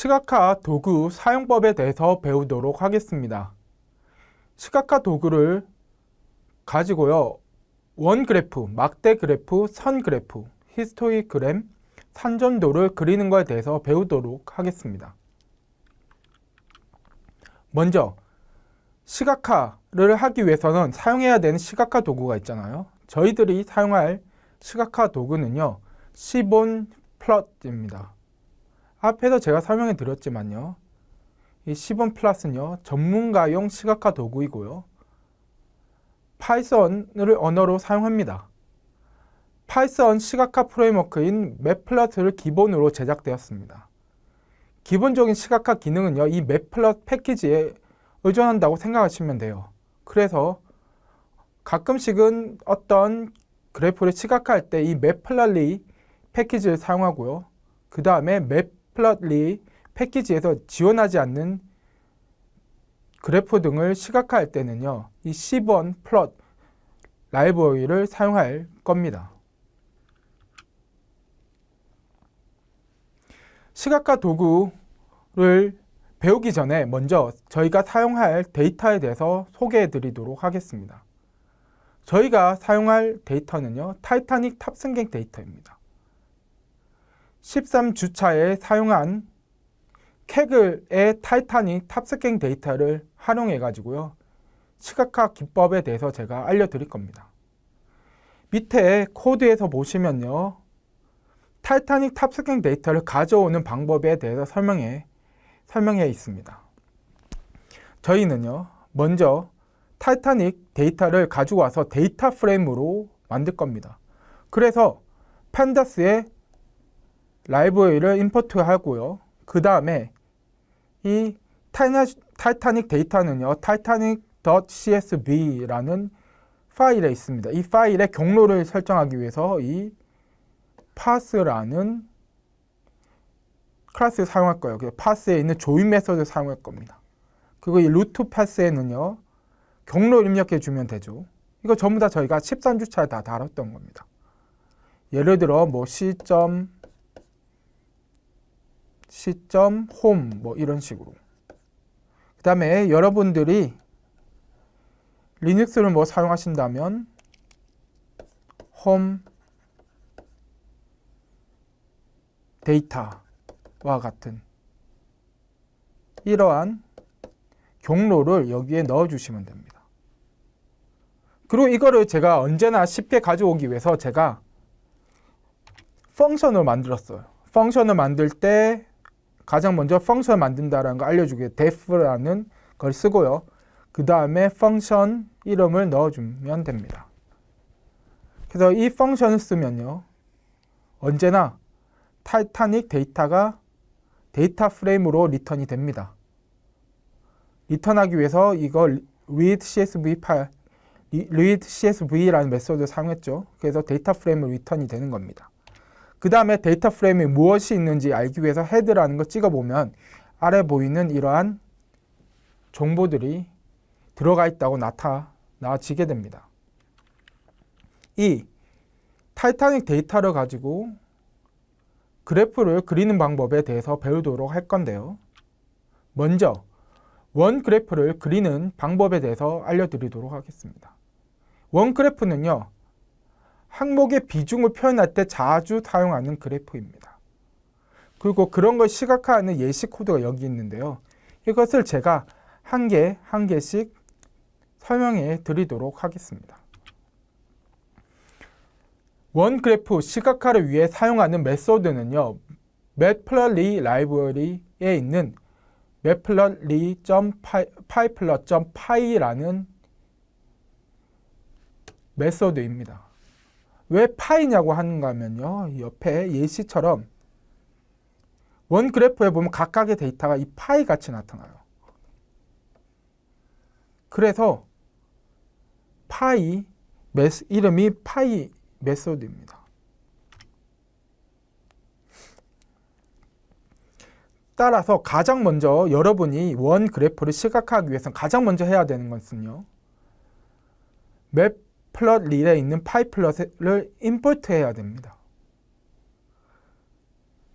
시각화 도구 사용법에 대해서 배우도록 하겠습니다. 시각화 도구를 가지고요. 원 그래프, 막대 그래프, 선 그래프, 히스토그램, 산전도를 그리는 것에 대해서 배우도록 하겠습니다. 먼저 시각화를 하기 위해서는 사용해야 되는 시각화 도구가 있잖아요. 저희들이 사용할 시각화 도구는요. 시본 플롯입니다. 앞에서 제가 설명해 드렸지만요. 이 시본 플롯은요. 전문가용 시각화 도구이고요. 파이썬을 언어로 사용합니다. 파이썬 시각화 프레임워크인 맵플롯을 기본으로 제작되었습니다. 기본적인 시각화 기능은요. 이 맵플롯 패키지에 의존한다고 생각하시면 돼요. 그래서 가끔씩은 어떤 그래프를 시각화할 때 이 맵플롯리 패키지를 사용하고요. 그 다음에 맵플롯리 패키지에서 지원하지 않는 그래프 등을 시각화할 때는요. 이 시본 플롯 라이브러리를 사용할 겁니다. 시각화 도구를 배우기 전에 먼저 저희가 사용할 데이터에 대해서 소개해 드리도록 하겠습니다. 저희가 사용할 데이터는요. 타이타닉 탑승객 데이터입니다. 13주차에 사용한 캐글의 타이타닉 탑승객 데이터를 활용해 가지고요. 시각화 기법에 대해서 제가 알려드릴 겁니다. 밑에 코드에서 보시면요. 타이타닉 탑승객 데이터를 가져오는 방법에 대해서 설명해 있습니다. 저희는요. 먼저 타이타닉 데이터를 가지고 와서 데이터 프레임으로 만들 겁니다. 그래서 팬다스의 라이브러리를 임포트 하고요. 그 다음에 이 타이타닉 데이터는요. titanic.csv라는 파일에 있습니다. 이 파일의 경로를 설정하기 위해서 이 path라는 클래스를 사용할 거예요. path에 있는 조인 메소드를 사용할 겁니다. 그리고 이 root path에는요. 경로를 입력해 주면 되죠. 이거 전부 다 저희가 13주차에 다 다뤘던 겁니다. 예를 들어 뭐 c.home 뭐 이런 식으로. 그 다음에 여러분들이 리눅스를 뭐 사용하신다면 홈 데이터와 같은 이러한 경로를 여기에 넣어 주시면 됩니다. 그리고 이거를 제가 언제나 쉽게 가져오기 위해서 제가 펑션을 만들었어요. 펑션을 만들 때 가장 먼저 펑션을 만든다는 거 알려주기 위해 def라는 걸 쓰고요. 그 다음에 펑션 이름을 넣어주면 됩니다. 그래서 이 펑션을 쓰면요. 언제나 타이타닉 데이터가 데이터 프레임으로 리턴이 됩니다. 리턴하기 위해서 이거 read CSV라는 메소드를 사용했죠. 그래서 데이터 프레임으로 리턴이 되는 겁니다. 그 다음에 데이터 프레임에 무엇이 있는지 알기 위해서 헤드라는 걸 찍어보면 아래 보이는 이러한 정보들이 들어가 있다고 나타나지게 됩니다. 이 타이타닉 데이터를 가지고 그래프를 그리는 방법에 대해서 배우도록 할 건데요. 먼저 원 그래프를 그리는 방법에 대해서 알려드리도록 하겠습니다. 원 그래프는요. 항목의 비중을 표현할 때 자주 사용하는 그래프입니다. 그리고 그런 걸 시각화하는 예시 코드가 여기 있는데요. 이것을 제가 한 개씩 설명해 드리도록 하겠습니다. 원 그래프 시각화를 위해 사용하는 메소드는요. matplotlib 라이브러리에 있는 matplotlib.pyplot.py라는 메소드입니다. 왜 파이냐고 하는가 하면요. 옆에 예시처럼 원 그래프에 보면 각각의 데이터가 이 파이 같이 나타나요. 그래서 파이 이름이 파이 메소드입니다. 따라서 가장 먼저 여러분이 원 그래프를 시각화하기 위해서 가장 먼저 해야 되는 것은요. matplotlib에 있는 pyplot을 임포트 해야 됩니다.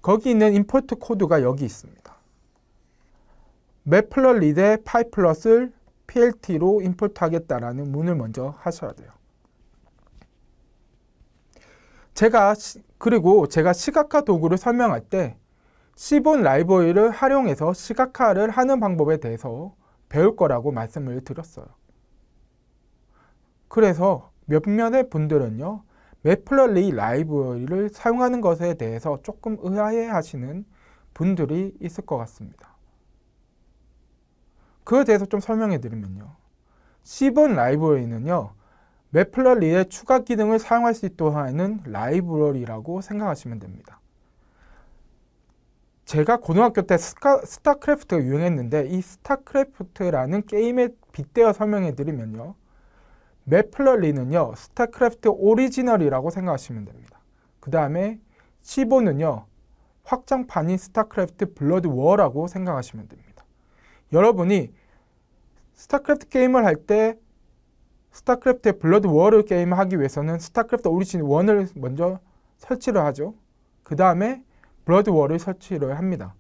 거기 있는 임포트 코드가 여기 있습니다. 매플러리드의 파이플럿을 PLT로 임포트하겠다라는 문을 먼저 하셔야 돼요. 그리고 제가 시각화 도구를 설명할 때 C본 라이브러리를 활용해서 시각화를 하는 방법에 대해서 배울 거라고 말씀을 드렸어요. 그래서 몇몇의 분들은요, 매플러리 라이브러리를 사용하는 것에 대해서 조금 의아해 하시는 분들이 있을 것 같습니다. 그에 대해서 좀 설명해 드리면요. C본 라이브러리는요, 매플러리의 추가 기능을 사용할 수 있도록 하는 라이브러리라고 생각하시면 됩니다. 제가 고등학교 때 스타크래프트가 유행했는데 이 스타크래프트라는 게임에 빗대어 설명해 드리면요. 매플러리는요. 스타크래프트 오리지널이라고 생각하시면 됩니다. 그 다음에 C본은요. 확장판인 스타크래프트 블러드 워라고 생각하시면 됩니다. 여러분이 스타크래프트 게임을 할 때 스타크래프트의 블러드 워를 게임을 하기 위해서는 스타크래프트 오리지널 1을 먼저 설치를 하죠. 그 다음에 블러드 워를 설치를 합니다.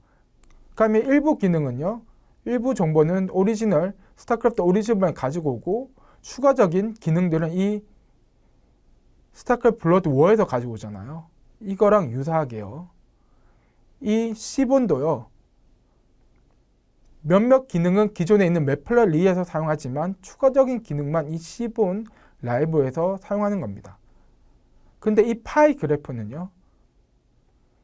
그 다음에 일부 기능은요. 일부 정보는 오리지널 스타크래프트 오리지널만 가지고 오고 추가적인 기능들은 이 스타크래프트 블러드 워에서 가지고 오잖아요. 이거랑 유사하게요. 이 C본도요. 몇몇 기능은 기존에 있는 매플러리에서 사용하지만 추가적인 기능만 이 C본 라이브에서 사용하는 겁니다. 근데 이 파이 그래프는요.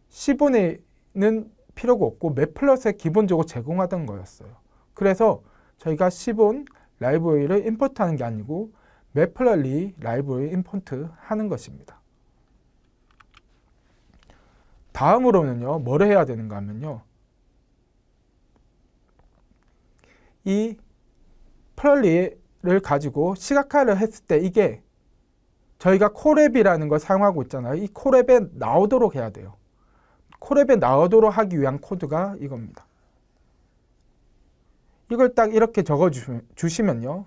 C본에는 필요가 없고 매플러스에 기본적으로 제공하던 거였어요. 그래서 저희가 C본 라이브러리를 임포트하는 게 아니고 매플러리 라이브러리 임포트하는 것입니다. 다음으로는요. 뭐를 해야 되는가 하면요. 이 플러리를 가지고 시각화를 했을 때 이게 저희가 콜앱이라는 걸 사용하고 있잖아요. 이 콜앱에 나오도록 해야 돼요. 콜앱에 나오도록 하기 위한 코드가 이겁니다. 이걸 딱 이렇게 적어주시면요.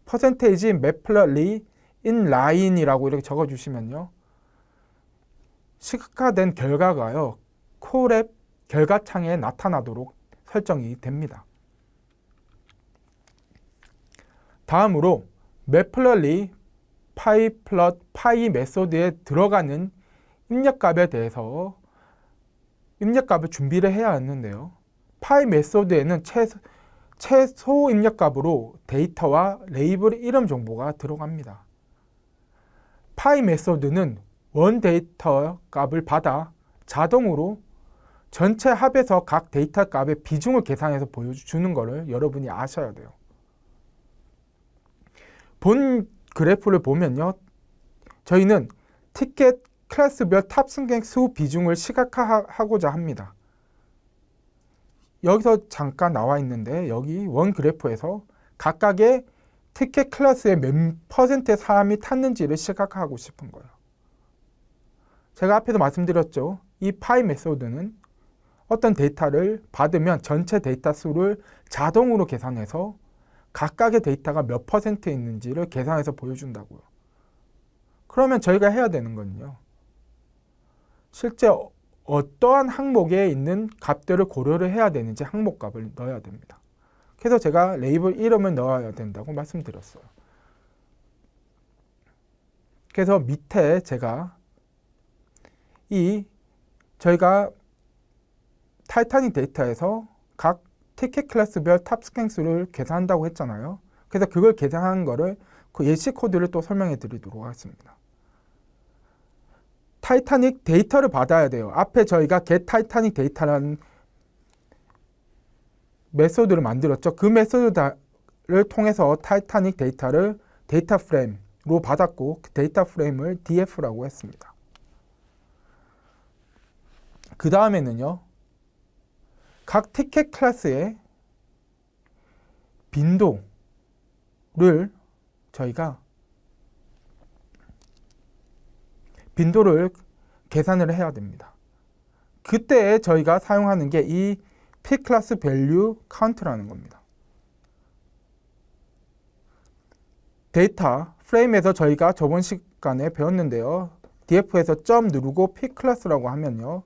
퍼센테이지 매플러리 인라인이라고 이렇게 적어주시면요. 시각화된 결과가요. 콜앱 결과창에 나타나도록 설정이 됩니다. 다음으로 매플러리 파이플럿 파이 메소드에 들어가는 입력값에 대해서 입력값을 준비를 해야 하는데요. 파이 메소드에는 최소 입력값으로 데이터와 레이블 이름 정보가 들어갑니다. 파이 메소드는 원 데이터 값을 받아 자동으로 전체 합에서 각 데이터 값의 비중을 계산해서 보여주는 것을 여러분이 아셔야 돼요. 본 그래프를 보면요. 저희는 티켓 클래스별 탑승객 수 비중을 시각화하고자 합니다. 여기서 잠깐 나와 있는데 여기 원 그래프에서 각각의 티켓 클래스의 몇 퍼센트의 사람이 탔는지를 시각화하고 싶은 거예요. 제가 앞에서 말씀드렸죠. 이 파이 메소드는 어떤 데이터를 받으면 전체 데이터 수를 자동으로 계산해서 각각의 데이터가 몇 퍼센트 있는지를 계산해서 보여준다고요. 그러면 저희가 해야 되는 건요. 실제 어떠한 항목에 있는 값들을 고려를 해야 되는지 항목값을 넣어야 됩니다. 그래서 제가 레이블 이름을 넣어야 된다고 말씀드렸어요. 그래서 밑에 제가 저희가 타이타닉 데이터에서 각 티켓 클래스별 탑승객 수를 계산한다고 했잖아요. 그래서 그걸 계산한 거를 그 예시 코드를 또 설명해 드리도록 하겠습니다. 타이타닉 데이터를 받아야 돼요. 앞에 저희가 get 타이타닉 데이터라는 메소드를 만들었죠. 그 메소드를 통해서 타이타닉 데이터를 데이터 프레임으로 받았고 그 데이터 프레임을 df라고 했습니다. 그 다음에는요. 각 티켓 클래스의 빈도를 저희가 계산을 해야 됩니다. 그때 저희가 사용하는 게 이 pClass value count라는 겁니다. 데이터 프레임에서 저희가 저번 시간에 배웠는데요. df에서 점 누르고 pClass라고 하면요.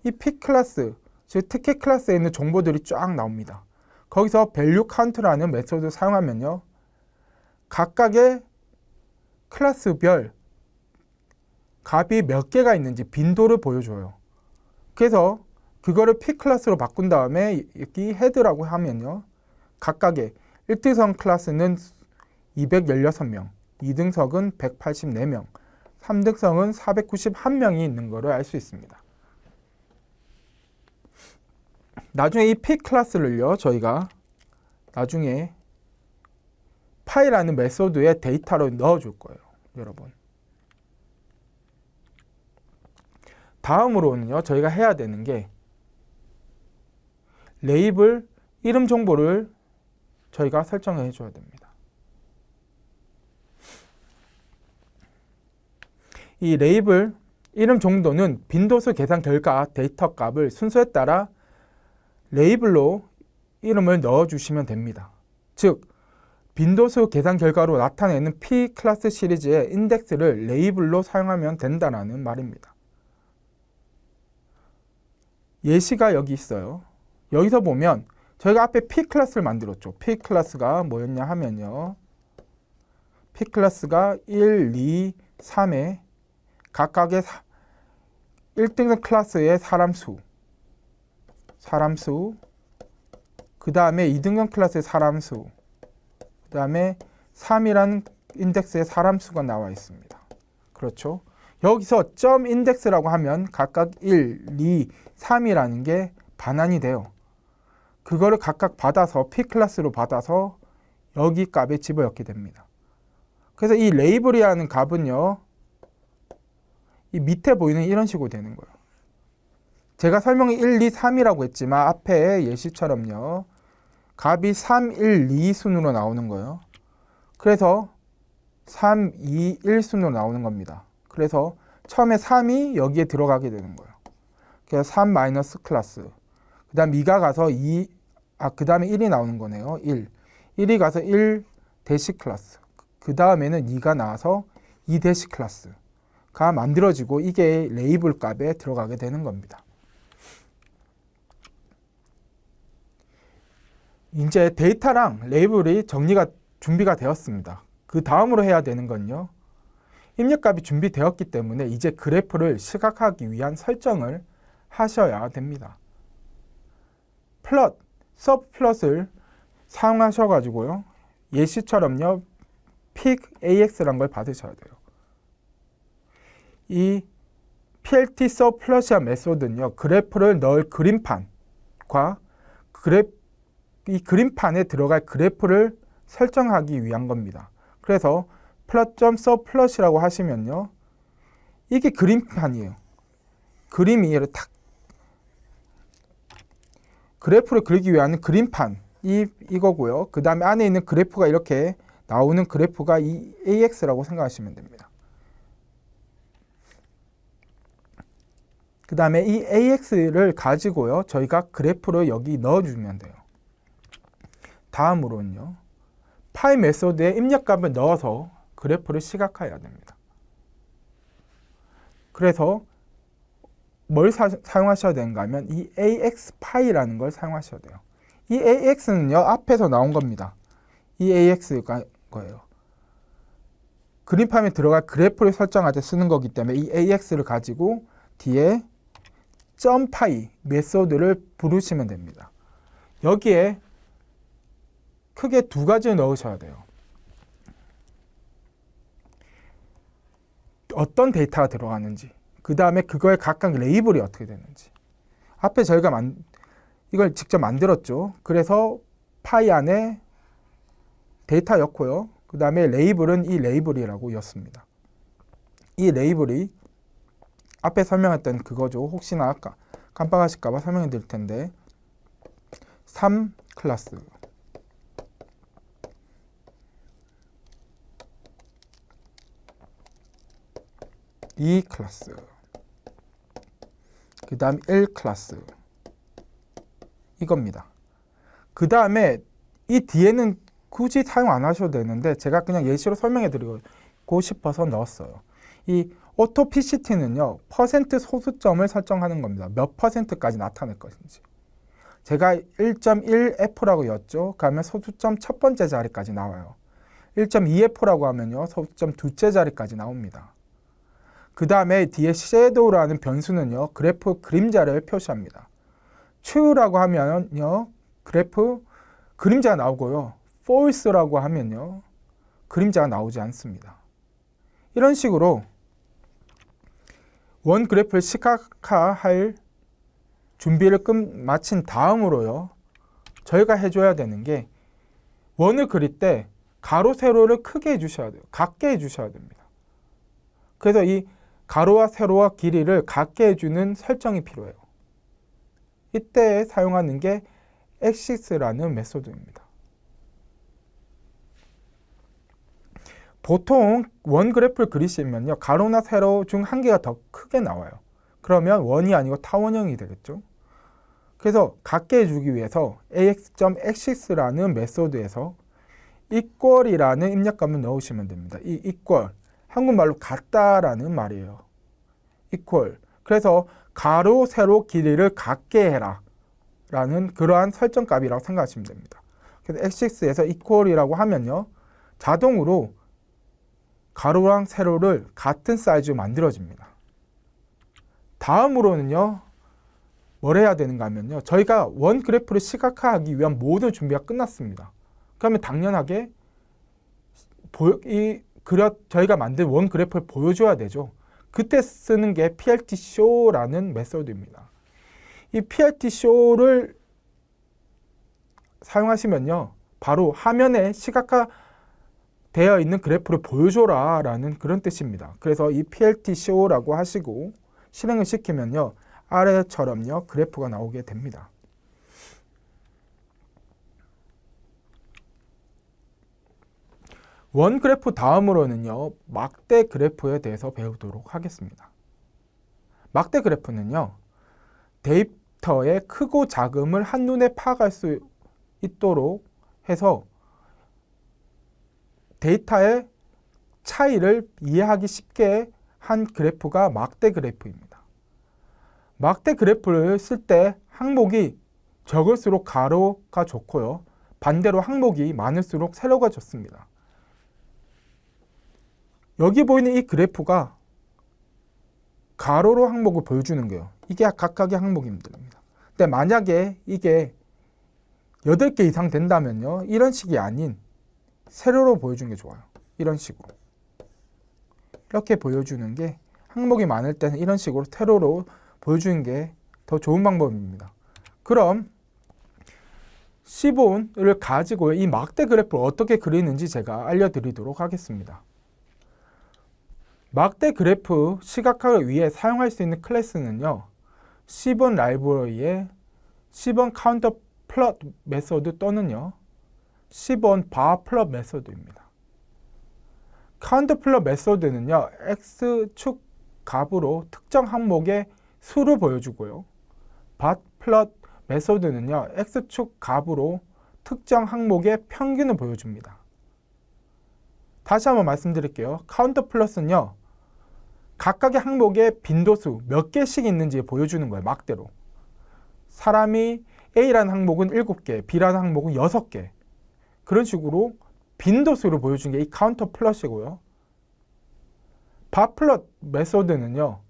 이 pClass, 즉 티켓 클래스에 있는 정보들이 쫙 나옵니다. 거기서 value count라는 메소드를 사용하면요, 각각의 클래스별 값이 몇 개가 있는지 빈도를 보여줘요. 그래서 그거를 P 클래스로 바꾼 다음에 여기 헤드라고 하면요, 각각의 1등석 클래스는 216명, 2등석은 184명, 3등석은 491명이 있는 것을 알 수 있습니다. 나중에 이 P 클래스를요, 저희가 나중에 파이라는 메소드에 데이터로 넣어줄 거예요, 여러분. 다음으로는요, 저희가 해야 되는 게 레이블 이름 정보를 저희가 설정해 줘야 됩니다. 이 레이블 이름 정도는 빈도수 계산 결과 데이터 값을 순서에 따라 레이블로 이름을 넣어 주시면 됩니다. 즉, 빈도수 계산 결과로 나타내는 P 클래스 시리즈의 인덱스를 레이블로 사용하면 된다는 말입니다. 예시가 여기 있어요. 여기서 보면 저희가 앞에 P 클래스를 만들었죠. P 클래스가 뭐였냐 하면요, P 클래스가 1, 2, 3에 각각의 1등 클래스의 사람수, 그 다음에 2등급 클래스의 사람수, 그 다음에 3이라는 인덱스의 사람수가 나와 있습니다. 그렇죠? 여기서 점 인덱스라고 하면 각각 1, 2, 3이라는 게 반환이 돼요. 그거를 각각 받아서 P 클래스로 받아서 여기 값에 집어넣게 됩니다. 그래서 이 레이블이라는 값은요, 이 밑에 보이는 이런 식으로 되는 거예요. 제가 설명이 1, 2, 3이라고 했지만 앞에 예시처럼요, 값이 3, 1, 2 순으로 나오는 거예요. 그래서 3, 2, 1 순으로 나오는 겁니다. 그래서 처음에 3이 여기에 들어가게 되는 거예요. 그래서 3 마이너스 클래스, 그 다음 2가 가서 그 다음에 1이 나오는 거네요. 1이 가서 1 대시 클래스, 그 다음에는 2가 나와서 2 대시 클래스가 만들어지고 이게 레이블 값에 들어가게 되는 겁니다. 이제 데이터랑 레이블이 준비가 되었습니다. 그 다음으로 해야 되는 건요, 입력값이 준비되었기 때문에 이제 그래프를 시각화하기 위한 설정을 하셔야 됩니다. 플롯, 서브 플롯을 사용하셔가지고요, 예시처럼요, pick AX라는 걸 받으셔야 돼요. 이 PLT 서브 플롯이라는 메소드는요, 그래프를 넣을 그림판과 이 그림판에 들어갈 그래프를 설정하기 위한 겁니다. 그래서 plot.subplot이라고 하시면요, 이게 그림판이에요. 그림이 탁 그래프를 그리기 위한 그림판 이거고요. 그 다음에 안에 있는 그래프가 이렇게 나오는 그래프가 이 AX라고 생각하시면 됩니다. 그 다음에 이 AX를 가지고요, 저희가 그래프를 여기 넣어주면 돼요. 다음으로는요, 파이 메소드에 입력값을 넣어서 그래프를 시각화해야 됩니다. 그래서 뭘 사용하셔야 되는가 하면 이 AX파이라는 걸 사용하셔야 돼요. 이 AX는요, 앞에서 나온 겁니다. 이 AX가 거예요. 그림판에 들어갈 그래프를 설정할 때 쓰는 거기 때문에 이 AX를 가지고 뒤에 .파이 메소드를 부르시면 됩니다. 여기에 크게 두 가지를 넣으셔야 돼요. 어떤 데이터가 들어가는지, 그 다음에 그거의 각각 레이블이 어떻게 되는지. 앞에 저희가 이걸 직접 만들었죠. 그래서 파이 안에 데이터 였고요. 그 다음에 레이블은 이 레이블이라고 였습니다. 이 레이블이 앞에 설명했던 그거죠. 혹시나 아까 깜빡하실까봐 설명해 드릴 텐데, 3 클래스, 2 클래스, 그 다음 1 클래스, 이겁니다. 그 다음에 이 뒤에는 굳이 사용 안 하셔도 되는데 제가 그냥 예시로 설명해 드리고 싶어서 넣었어요. 이 오토 PCT는요, 퍼센트 소수점을 설정하는 겁니다. 몇 퍼센트까지 나타낼 것인지. 제가 1.1F라고 였죠. 그러면 소수점 첫 번째 자리까지 나와요. 1.2F라고 하면요. 소수점 둘째 자리까지 나옵니다. 그 다음에 뒤에 shadow라는 변수는요. 그래프 그림자를 표시합니다. true라고 하면요. 그래프 그림자가 나오고요. false라고 하면요. 그림자가 나오지 않습니다. 이런 식으로 원 그래프를 시각화할 준비를 마친 다음으로요. 저희가 해줘야 되는 게 원을 그릴 때 가로, 세로를 크게 해주셔야 돼요. 같게 해주셔야 됩니다. 그래서 이 가로와 세로와 길이를 같게 해주는 설정이 필요해요. 이때 사용하는 게 axis라는 메소드입니다. 보통 원 그래프를 그리시면요. 가로나 세로 중 한 개가 더 크게 나와요. 그러면 원이 아니고 타원형이 되겠죠. 그래서 같게 해주기 위해서 ax.axis라는 메소드에서 equal이라는 입력값을 넣으시면 됩니다. 이 equal, 한국말로 같다라는 말이에요. equal. 그래서 가로, 세로 길이를 같게 해라 라는 그러한 설정값이라고 생각하시면 됩니다. 그래서 axis에서 equal이라고 하면요. 자동으로 가로랑 세로를 같은 사이즈로 만들어집니다. 다음으로는요. 뭘 해야 되는가 하면요. 저희가 원 그래프를 시각화하기 위한 모든 준비가 끝났습니다. 그러면 당연하게 저희가 만든 원 그래프를 보여줘야 되죠. 그때 쓰는 게 PLT-show라는 메소드입니다. 이 PLT-show를 사용하시면요. 바로 화면에 시각화되어 있는 그래프를 보여줘라 라는 그런 뜻입니다. 그래서 이 PLT-show라고 하시고 실행을 시키면요. 아래처럼요. 그래프가 나오게 됩니다. 원 그래프 다음으로는요. 막대 그래프에 대해서 배우도록 하겠습니다. 막대 그래프는요. 데이터의 크고 작음을 한눈에 파악할 수 있도록 해서 데이터의 차이를 이해하기 쉽게 한 그래프가 막대 그래프입니다. 막대 그래프를 쓸 때 항목이 적을수록 가로가 좋고요. 반대로 항목이 많을수록 세로가 좋습니다. 여기 보이는 이 그래프가 가로로 항목을 보여주는 거예요. 이게 각각의 항목입니다. 근데 만약에 이게 8개 이상 된다면요. 이런 식이 아닌 세로로 보여주는 게 좋아요. 이런 식으로. 이렇게 보여주는 게 항목이 많을 때는 이런 식으로 세로로 보여주는 게 더 좋은 방법입니다. 그럼 C본을 가지고 이 막대 그래프를 어떻게 그리는지 제가 알려드리도록 하겠습니다. 막대 그래프 시각화를 위해 사용할 수 있는 클래스는요. C본 라이브러리의 C본 카운터 플롯 메소드 또는요. C본 바 플롯 메소드입니다. 카운터 플롯 메소드는요. X축 값으로 특정 항목의 수를 보여주고요. 바 플롯 메소드는요. X축 값으로 특정 항목의 평균을 보여줍니다. 다시 한번 말씀드릴게요. 카운터 플러스는요. 각각의 항목의 빈도수 몇 개씩 있는지 보여주는 거예요. 막대로. 사람이 A라는 항목은 7개, B라는 항목은 6개. 그런 식으로 빈도수를 보여주는 게 이 카운터 플러스이고요. 바 플롯 메소드는요.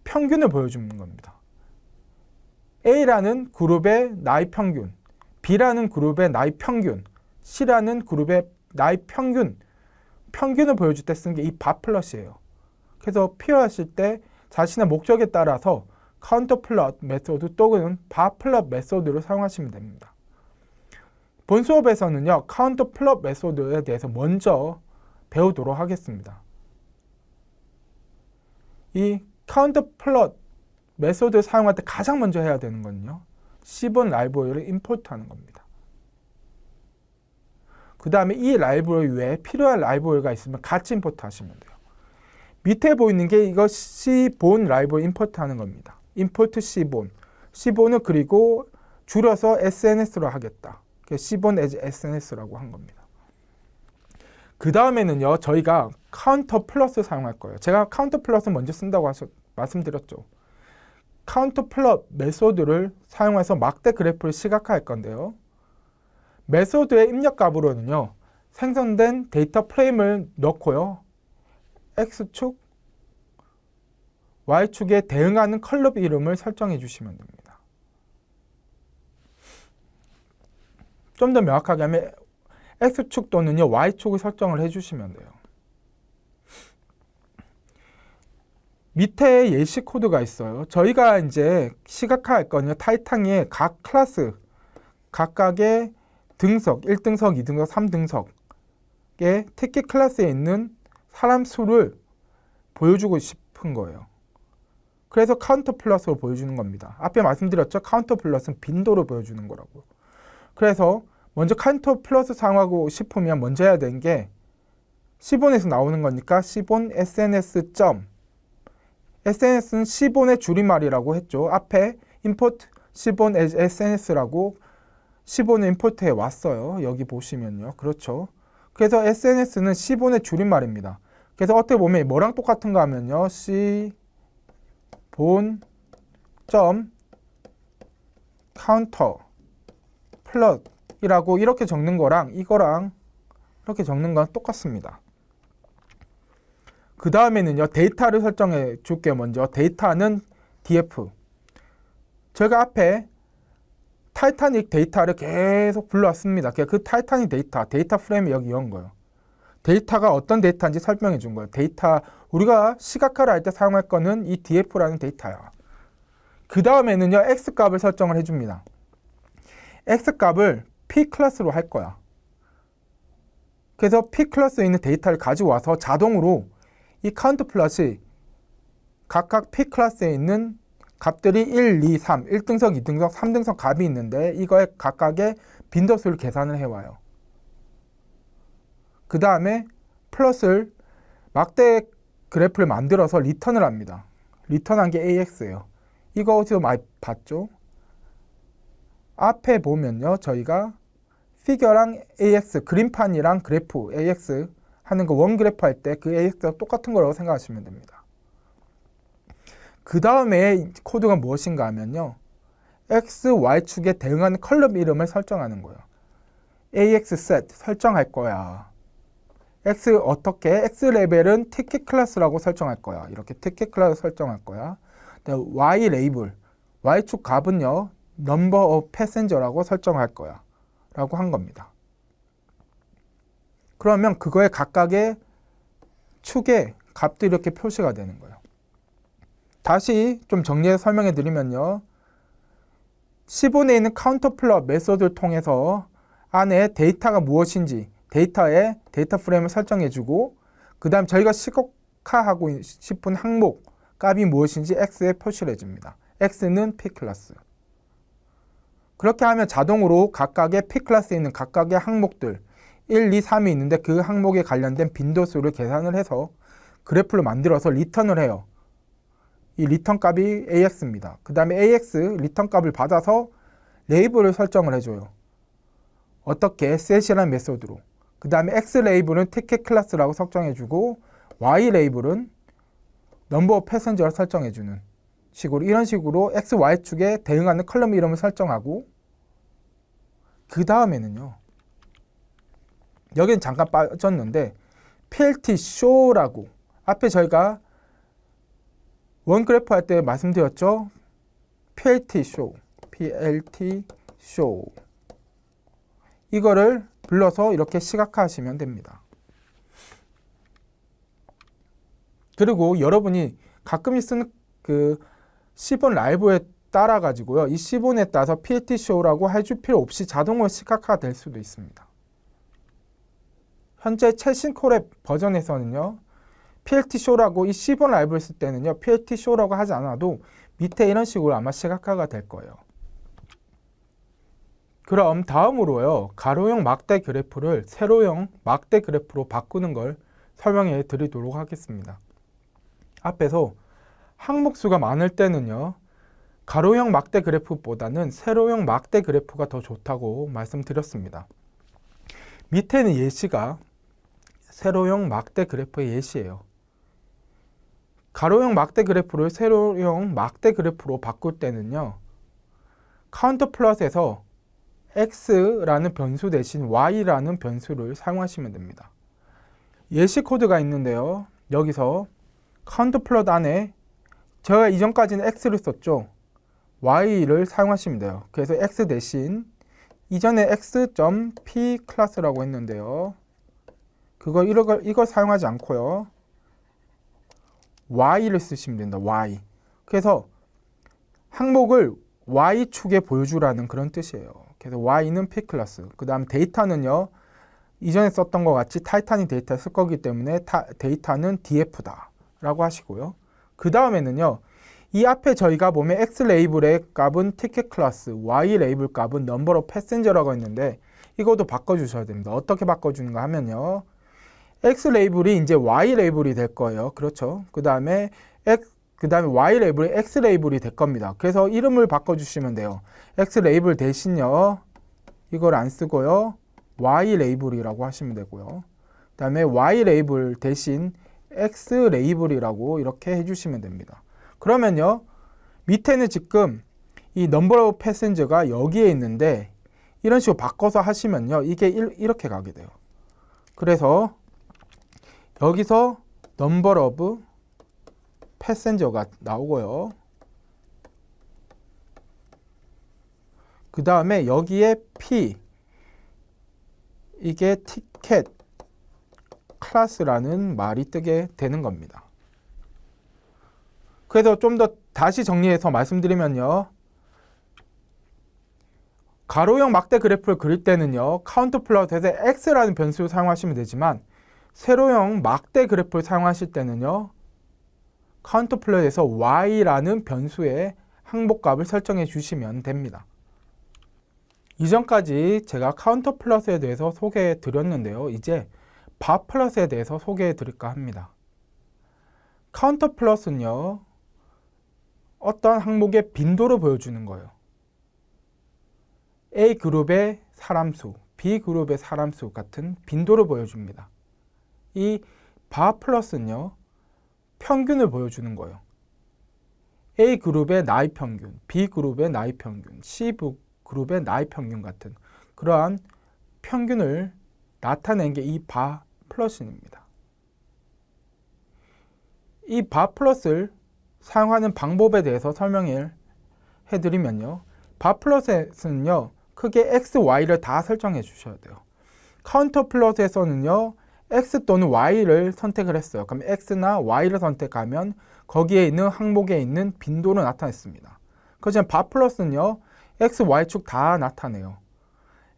평균을 보여주는 겁니다. A라는 그룹의 나이 평균, B라는 그룹의 나이 평균, C라는 그룹의 나이 평균을 보여줄 때 쓰는 게 이 바 플롯이에요. 그래서 필요하실 때 자신의 목적에 따라서 카운터 플롯 메소드 또는 바 플롯 메소드를 사용하시면 됩니다. 본 수업에서는요. 카운터 플롯 메소드에 대해서 먼저 배우도록 하겠습니다. 이 카운터 플롯 메소드를 사용할 때 가장 먼저 해야 되는 건요. C본 라이브러리를 임포트하는 겁니다. 그 다음에 이 라이브러리 외에 필요한 라이브러리가 있으면 같이 임포트 하시면 돼요. 밑에 보이는 게 이거 C본 라이브러리 임포트 하는 겁니다. 임포트 C본. C본을 그리고 줄여서 SNS로 하겠다. C본 as SNS라고 한 겁니다. 그 다음에는요. 저희가 카운터 플러스 사용할 거예요. 제가 카운터 플러스 먼저 쓴다고 말씀드렸죠. 카운터 플롯 메소드를 사용해서 막대 그래프를 시각화할 건데요. 메소드의 입력값으로는요, 생성된 데이터 프레임을 넣고요, X축, Y축에 대응하는 컬럼 이름을 설정해 주시면 됩니다. 좀 더 명확하게 하면 X축 또는요, Y축을 설정을 해주시면 돼요. 밑에 예시 코드가 있어요. 저희가 이제 시각화할 거는요, 타이탄의 각 클래스, 각각의 등석, 1등석, 2등석, 3등석의 티켓 클래스에 있는 사람 수를 보여주고 싶은 거예요. 그래서 카운터 플러스로 보여주는 겁니다. 앞에 말씀드렸죠? 카운터 플러스는 빈도를 보여주는 거라고. 그래서 먼저 카운터 플러스 사용하고 싶으면 먼저 해야 되는 게 시본에서 나오는 거니까 시본 SNS. SNS는 시본의 줄임말이라고 했죠. 앞에 import 시본 SNS라고 시본을 임포트해 왔어요. 여기 보시면요. 그렇죠. 그래서 SNS는 시본의 줄임말입니다. 그래서 어떻게 보면 뭐랑 똑같은가 하면요. 시본 점 카운터 플롯이라고 이렇게 적는 거랑 이거랑 이렇게 적는 건 똑같습니다. 그 다음에는요, 데이터를 설정해 줄게요. 먼저 데이터는 df. 제가 앞에 타이타닉 데이터를 계속 불러왔습니다. 그 타이타닉 데이터 프레임을 여기 연 거예요. 데이터가 어떤 데이터인지 설명해 준 거예요. 데이터, 우리가 시각화를 할 때 사용할 거는 이 df라는 데이터야. 그 다음에는요, x값을 설정을 해줍니다. x값을 p 클래스로 할 거야. 그래서 p 클래스에 있는 데이터를 가지고 와서 자동으로 이 카운트 플롯이 각각 p 클래스에 있는 값들이 1, 2, 3, 1등석, 2등석, 3등석 값이 있는데 이거의 각각의 빈도수를 계산을 해와요. 그 다음에 플롯을 막대 그래프를 만들어서 리턴을 합니다. 리턴한 게 AX예요. 이거 어디서 많이 봤죠? 앞에 보면요, 저희가 피겨랑 AX, 그림판이랑 그래프 AX 하는 거 원 그래프 할 때 그 AX가 똑같은 거라고 생각하시면 됩니다. 그 다음에 코드가 무엇인가 하면요, X, Y축에 대응하는 컬럼 이름을 설정하는 거예요. AX set 설정할 거야. X 어떻게? X 레벨은 티켓 클래스라고 설정할 거야. 이렇게 티켓 클래스 설정할 거야. Y 레이블, Y축 값은요, number of passenger라고 설정할 거야. 라고 한 겁니다. 그러면 그거의 각각의 축의 값들이 이렇게 표시가 되는 거예요. 다시 좀 정리해서 설명해 드리면요, 시본에 있는 카운터 플롯 메소드를 통해서 안에 데이터가 무엇인지 데이터에 데이터 프레임을 설정해 주고, 그 다음 저희가 시각화하고 싶은 항목 값이 무엇인지 X에 표시를 해줍니다. X는 P 클래스. 그렇게 하면 자동으로 각각의 P 클래스에 있는 각각의 항목들 1, 2, 3이 있는데 그 항목에 관련된 빈도수를 계산을 해서 그래프를 만들어서 리턴을 해요. 이 리턴 값이 AX입니다. 그 다음에 AX 리턴 값을 받아서 레이블을 설정을 해줘요. 어떻게? set이라는 메소드로. 그 다음에 X 레이블은 티켓 클래스라고 설정해주고, Y 레이블은 number of passenger를 설정해주는 식으로, 이런 식으로 X, Y축에 대응하는 컬럼 이름을 설정하고, 그 다음에는요, 여기는 잠깐 빠졌는데 PLT show라고, 앞에 저희가 원 그래프 할 때 말씀드렸죠? PLT show 이거를 불러서 이렇게 시각화하시면 됩니다. 그리고 여러분이 가끔 쓰는 그 시본 라이브에 따라 가지고요, 이 시본에 따라서 PLT show라고 해줄 필요 없이 자동으로 시각화가 될 수도 있습니다. 현재 최신 콜앱 버전에서는요, PLT show라고 이 시본 라이브를 쓸 때는요, PLT show라고 하지 않아도 밑에 이런 식으로 아마 시각화가 될 거예요. 그럼 다음으로요, 가로형 막대 그래프를 세로형 막대 그래프로 바꾸는 걸 설명해 드리도록 하겠습니다. 앞에서 항목수가 많을 때는요, 가로형 막대 그래프보다는 세로형 막대 그래프가 더 좋다고 말씀드렸습니다. 밑에는 예시가 세로형 막대 그래프의 예시예요. 가로형 막대 그래프를 세로형 막대 그래프로 바꿀 때는요. 카운터 플롯에서 x라는 변수 대신 y라는 변수를 사용하시면 됩니다. 예시 코드가 있는데요. 여기서 카운터 플롯 안에 제가 이전까지는 x를 썼죠. y를 사용하시면 돼요. 그래서 x 대신 이전에 x.p 클래스라고 했는데요. 이걸 사용하지 않고요. y를 쓰시면 된다. y. 그래서 항목을 y축에 보여주라는 그런 뜻이에요. 그래서 y는 p 클래스. 그 다음 데이터는요. 이전에 썼던 것 같이 타이타닉 데이터를 쓸 거기 때문에 데이터는 df다 라고 하시고요. 그 다음에는요. 이 앞에 저희가 보면 x 레이블의 값은 티켓 클래스, y 레이블 값은 넘버 오브 패센저라고 했는데 이것도 바꿔주셔야 됩니다. 어떻게 바꿔주는가 하면요. x 레이블이 이제 y 레이블이 될 거예요. 그렇죠. 그 다음에 y 레이블이 x 레이블이 될 겁니다. 그래서 이름을 바꿔주시면 돼요. x 레이블 대신요. 이걸 안 쓰고요. y 레이블이라고 하시면 되고요. 그 다음에 y 레이블 대신 x 레이블이라고 이렇게 해주시면 됩니다. 그러면요. 밑에는 지금 이 넘버 오브 패센저가 여기에 있는데 이런 식으로 바꿔서 하시면요. 이게 이렇게 가게 돼요. 그래서 여기서 넘버 오브 패센저가 나오고요. 그 다음에 여기에 P 이게 티켓 클래스라는 말이 뜨게 되는 겁니다. 그래서 좀 더 다시 정리해서 말씀드리면요. 가로형 막대 그래프를 그릴 때는요. 카운터 플롯에서 x라는 변수를 사용하시면 되지만 세로형 막대 그래프를 사용하실 때는요. 카운터 플롯에서 y라는 변수의 항목값을 설정해 주시면 됩니다. 이전까지 제가 카운터 플롯에 대해서 소개해 드렸는데요. 이제 바 플롯에 대해서 소개해 드릴까 합니다. 카운터 플롯은요. 어떤 항목의 빈도를 보여주는 거예요. A 그룹의 사람수, B 그룹의 사람수 같은 빈도를 보여줍니다. 이 바 플러스는요. 평균을 보여주는 거예요. A 그룹의 나이 평균, B 그룹의 나이 평균, C 그룹의 나이 평균 같은 그러한 평균을 나타낸 게 이 바 플러스입니다. 이 바 플러스를 사용하는 방법에 대해서 설명을 해드리면요. 바 플롯에서는요. 크게 x, y를 다 설정해 주셔야 돼요. 카운터 플롯에서는요. x 또는 y를 선택을 했어요. 그럼 x나 y를 선택하면 거기에 있는 항목에 있는 빈도를 나타냈습니다. 그렇지만 바 플러스는요. x, y축 다 나타내요.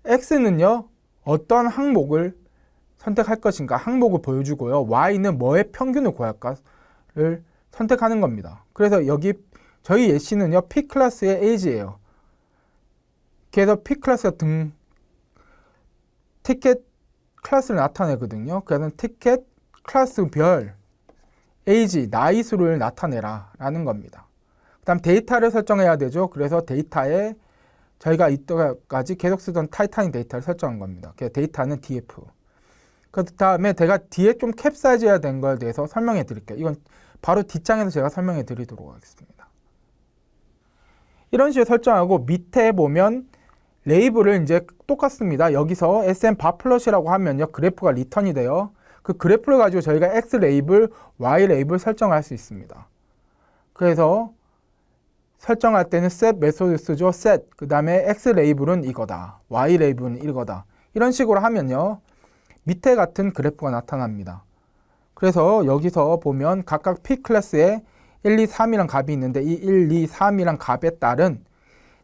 x는요. 어떤 항목을 선택할 것인가 항목을 보여주고요. y는 뭐의 평균을 구할까를 선택하는 겁니다. 그래서 여기 저희 예시는요. P 클래스의 age예요. 그래서 P 클래스가 티켓 클래스를 나타내거든요. 그래서 티켓 클래스별 age, 나이 수를 나타내라 라는 겁니다. 그 다음 데이터를 설정해야 되죠. 그래서 데이터에 저희가 이때까지 계속 쓰던 타이타닉 데이터를 설정한 겁니다. 그래서 데이터는 df. 그 다음에 제가 뒤에 좀 캡사이즈 해야 되는 거에 대해서 설명해 드릴게요. 이건 바로 뒷장에서 제가 설명해 드리도록 하겠습니다. 이런 식으로 설정하고 밑에 보면 레이블을 이제 똑같습니다. 여기서 sm 바 플롯이라고 하면요. 그래프가 리턴이 돼요. 그 그래프를 가지고 저희가 x 레이블, y 레이블 설정할 수 있습니다. 그래서 설정할 때는 set 메소드 쓰죠. set. 그 다음에 x 레이블은 이거다. y 레이블은 이거다. 이런 식으로 하면요. 밑에 같은 그래프가 나타납니다. 그래서 여기서 보면 각각 P 클래스에 1, 2, 3이란 값이 있는데 이 1, 2, 3이란 값에 따른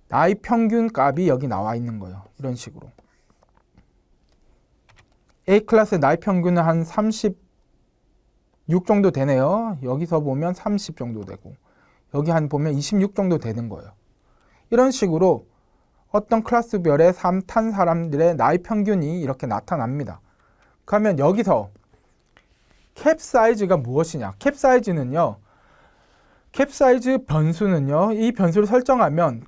나이 평균 값이 여기 나와 있는 거예요. 이런 식으로. A 클래스의 나이 평균은 한 36 정도 되네요. 여기서 보면 30 정도 되고 여기 한 보면 26 정도 되는 거예요. 이런 식으로 어떤 클래스별의 탄 사람들의 나이 평균이 이렇게 나타납니다. 그러면 여기서 캡 사이즈가 무엇이냐? 캡 사이즈는요. 캡 사이즈 변수는요. 이 변수를 설정하면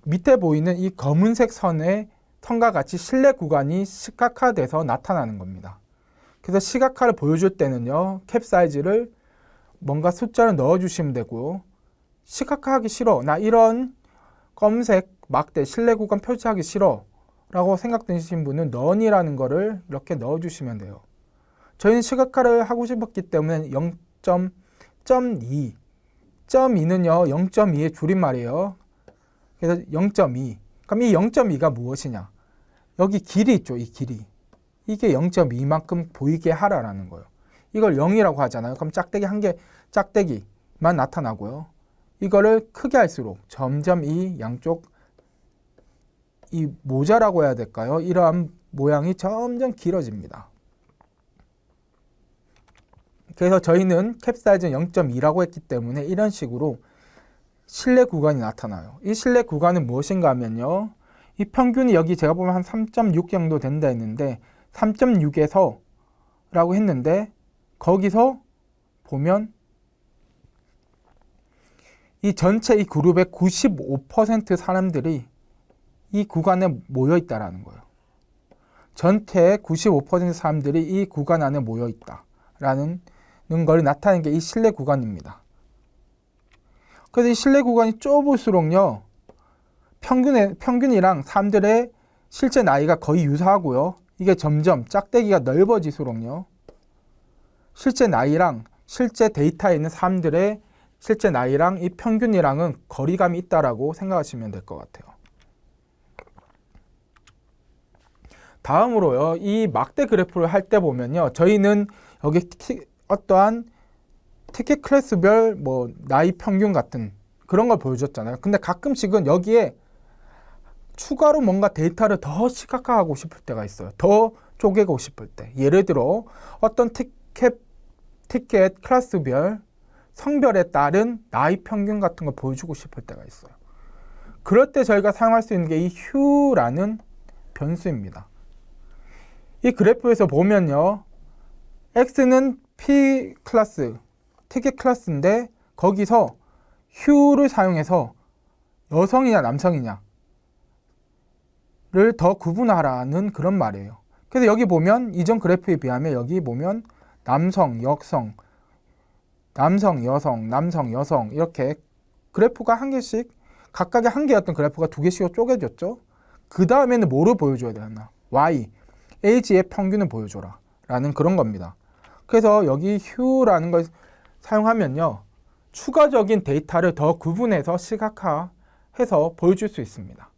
밑에 보이는 이 검은색 선의 선과 같이 실내 구간이 시각화돼서 나타나는 겁니다. 그래서 시각화를 보여줄 때는요. 캡 사이즈를 뭔가 숫자를 넣어주시면 되고요. 시각화하기 싫어. 나 이런 검은색 막대 실내 구간 표시하기 싫어 라고 생각되시는 분은 none이라는 거를 이렇게 넣어주시면 돼요. 저희는 시각화를 하고 싶었기 때문에 0.2 0.2는요 0.2의 줄임말이에요. 그래서 0.2. 그럼 이 0.2가 무엇이냐? 여기 길이 있죠. 이 길이. 이게 0.2만큼 보이게 하라라는 거예요. 이걸 0이라고 하잖아요. 그럼 짝대기 한 개, 짝대기만 나타나고요. 이거를 크게 할수록 점점 이 양쪽 이 모자라고 해야 될까요? 이러한 모양이 점점 길어집니다. 그래서 저희는 캡 사이즈는 0.2라고 했기 때문에 이런 식으로 실내 구간이 나타나요. 이 실내 구간은 무엇인가 하면요. 이 평균이 여기 제가 보면 한 3.6 정도 된다 했는데 3.6에서 라고 했는데 거기서 보면 이 전체 이 그룹의 95% 사람들이 이 구간에 모여 있다라는 거예요. 전체 95% 사람들이 이 구간 안에 모여 있다라는 걸 나타내는 게 이 실내 구간입니다. 그래서 이 실내 구간이 좁을수록요. 평균이랑 사람들의 실제 나이가 거의 유사하고요. 이게 점점 짝대기가 넓어질수록요. 실제 나이랑 실제 데이터에 있는 사람들의 실제 나이랑 이 평균이랑은 거리감이 있다라고 생각하시면 될 것 같아요. 다음으로요. 이 막대 그래프를 할 때 보면요. 저희는 여기 어떠한 티켓 클래스별 뭐 나이 평균 같은 그런 걸 보여줬잖아요. 근데 가끔씩은 여기에 추가로 뭔가 데이터를 더 시각화하고 싶을 때가 있어요. 더 쪼개고 싶을 때. 예를 들어 어떤 티켓 클래스별 성별에 따른 나이 평균 같은 걸 보여주고 싶을 때가 있어요. 그럴 때 저희가 사용할 수 있는 게 이 hue라는 변수입니다. 이 그래프에서 보면요. x는 p 클래스, 티켓 클래스인데 거기서 hue를 사용해서 여성이냐 남성이냐를 더 구분하라는 그런 말이에요. 그래서 여기 보면 이전 그래프에 비하면 여기 보면 남성, 여성, 남성, 여성, 남성, 여성 이렇게 그래프가 한 개씩 각각의 한 개였던 그래프가 두 개씩으로 쪼개졌죠. 그 다음에는 뭐를 보여줘야 되나? Y, age의 평균을 보여줘라 라는 그런 겁니다. 그래서 여기 hue라는 걸 사용하면요. 추가적인 데이터를 더 구분해서 시각화해서 보여줄 수 있습니다.